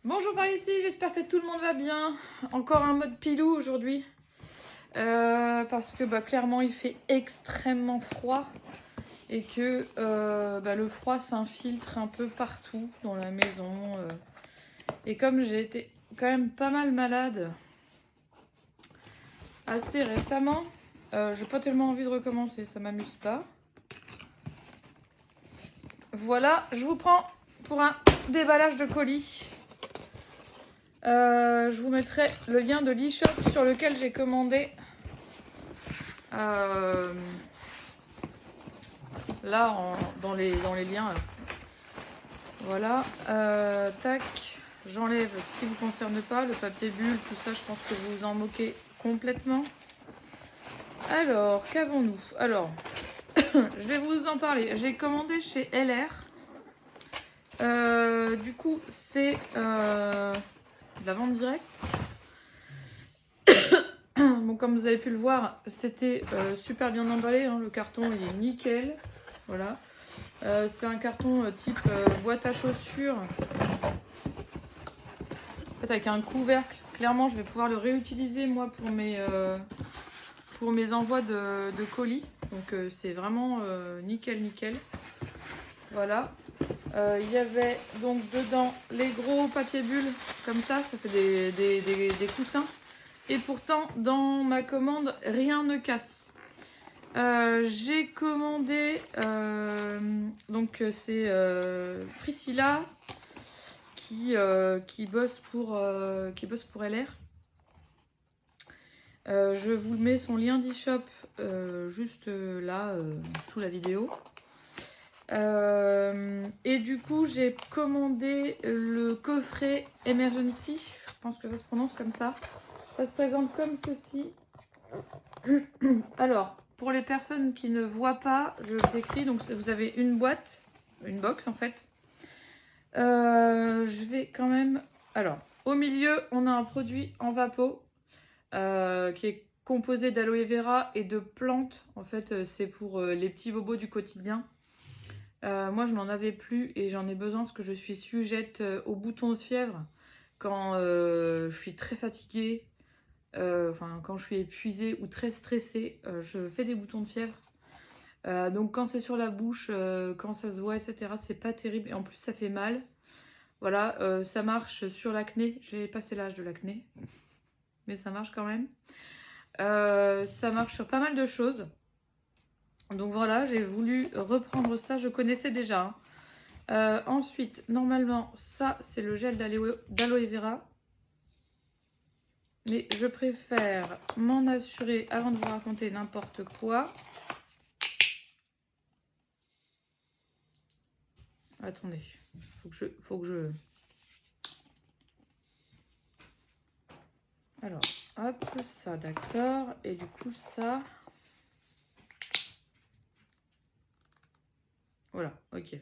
Bonjour par ici, j'espère que tout le monde va bien. Encore un mode pilou aujourd'hui. Parce que clairement il fait extrêmement froid. Et que le froid s'infiltre un peu partout dans la maison. Et comme j'ai été quand même pas mal malade assez récemment, j'ai pas tellement envie de recommencer, ça m'amuse pas. Voilà, je vous prends pour un déballage de colis. Je vous mettrai le lien de l'e-shop sur lequel j'ai commandé là dans les liens. Voilà, tac, j'enlève ce qui ne vous concerne pas, le papier bulle, tout ça, je pense que vous vous en moquez complètement. Alors, qu'avons-nous? Alors, je vais vous en parler. J'ai commandé chez LR. Du coup, c'est de la vente directe. Bon, comme vous avez pu le voir, c'était super bien emballé. Hein. Le carton, il est nickel. Voilà. C'est un carton type boîte à chaussures. En fait, avec un couvercle. Clairement, je vais pouvoir le réutiliser, moi, pour mes envois de colis. Donc, c'est vraiment nickel. Voilà. Il y avait donc dedans les gros papiers bulles, comme ça fait des coussins. Et pourtant, dans ma commande, rien ne casse. J'ai commandé, donc c'est Priscilla qui bosse pour LR. Je vous mets son lien d'e-shop juste là, sous la vidéo. Et du coup, j'ai commandé le coffret Emergency. Je pense que ça se prononce comme ça. Ça se présente comme ceci. Alors, pour les personnes qui ne voient pas, je décris. Donc, vous avez une boîte, une box en fait. Je vais quand même... Alors, au milieu, on a un produit en vapeau qui est composé d'aloe vera et de plantes. En fait, c'est pour les petits bobos du quotidien. Moi, je n'en avais plus et j'en ai besoin parce que je suis sujette aux boutons de fièvre quand je suis très fatiguée, quand je suis épuisée ou très stressée, je fais des boutons de fièvre. Donc quand c'est sur la bouche, quand ça se voit, etc., c'est pas terrible et en plus ça fait mal. Voilà, ça marche sur l'acné. J'ai passé l'âge de l'acné, mais ça marche quand même. Ça marche sur pas mal de choses. Donc voilà, j'ai voulu reprendre ça, je connaissais déjà. Ensuite, normalement, ça, c'est le gel d'aloe vera. Mais je préfère m'en assurer avant de vous raconter n'importe quoi. Attendez, faut que je... Alors, hop, ça, d'accord. Et du coup, ça... Voilà, ok.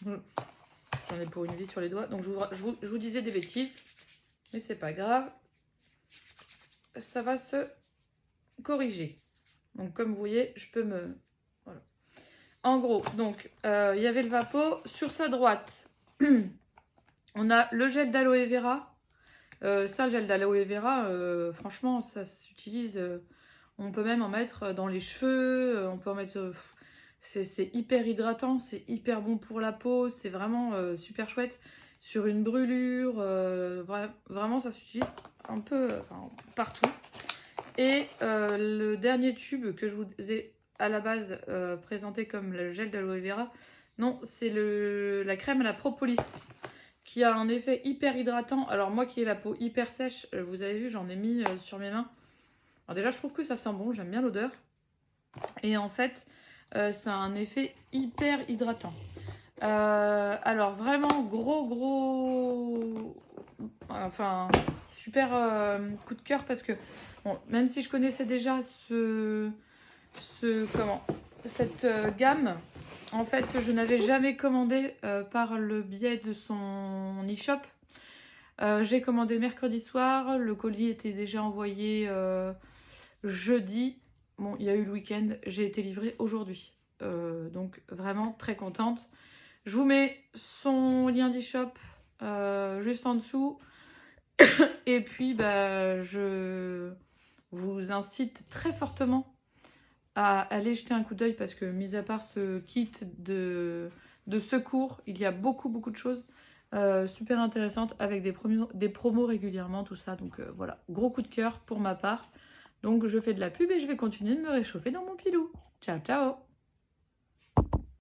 J'en ai pour une vie sur les doigts. Donc, je vous disais des bêtises. Mais c'est pas grave. Ça va se corriger. Donc, comme vous voyez, je peux me... Voilà. En gros, donc, il y avait le vapeau. Sur sa droite, on a le gel d'aloe vera. Ça, le gel d'aloe vera, franchement, ça s'utilise... on peut même en mettre dans les cheveux. On peut en mettre... c'est hyper hydratant, c'est hyper bon pour la peau. C'est vraiment super chouette. Sur une brûlure, vraiment, ça s'utilise un peu partout. Et le dernier tube que je vous ai à la base présenté comme le gel d'aloe vera, non, c'est la crème à la propolis qui a un effet hyper hydratant. Alors moi qui ai la peau hyper sèche, vous avez vu, j'en ai mis sur mes mains. Alors déjà, je trouve que ça sent bon, j'aime bien l'odeur. Et en fait, ça a un effet hyper hydratant. Alors vraiment gros... Enfin, super coup de cœur parce que bon, même si je connaissais déjà cette gamme, en fait, je n'avais jamais commandé par le biais de son e-shop. J'ai commandé mercredi soir, le colis était déjà envoyé jeudi. Bon, il y a eu le week-end, j'ai été livrée aujourd'hui. Donc vraiment très contente. Je vous mets son lien d'e-shop juste en dessous. Et puis, bah, je vous incite très fortement à aller jeter un coup d'œil parce que, mis à part ce kit de secours, il y a beaucoup de choses super intéressantes avec des promos régulièrement, tout ça. Donc voilà, gros coup de cœur pour ma part. Donc je fais de la pub et je vais continuer de me réchauffer dans mon pilou. Ciao, ciao!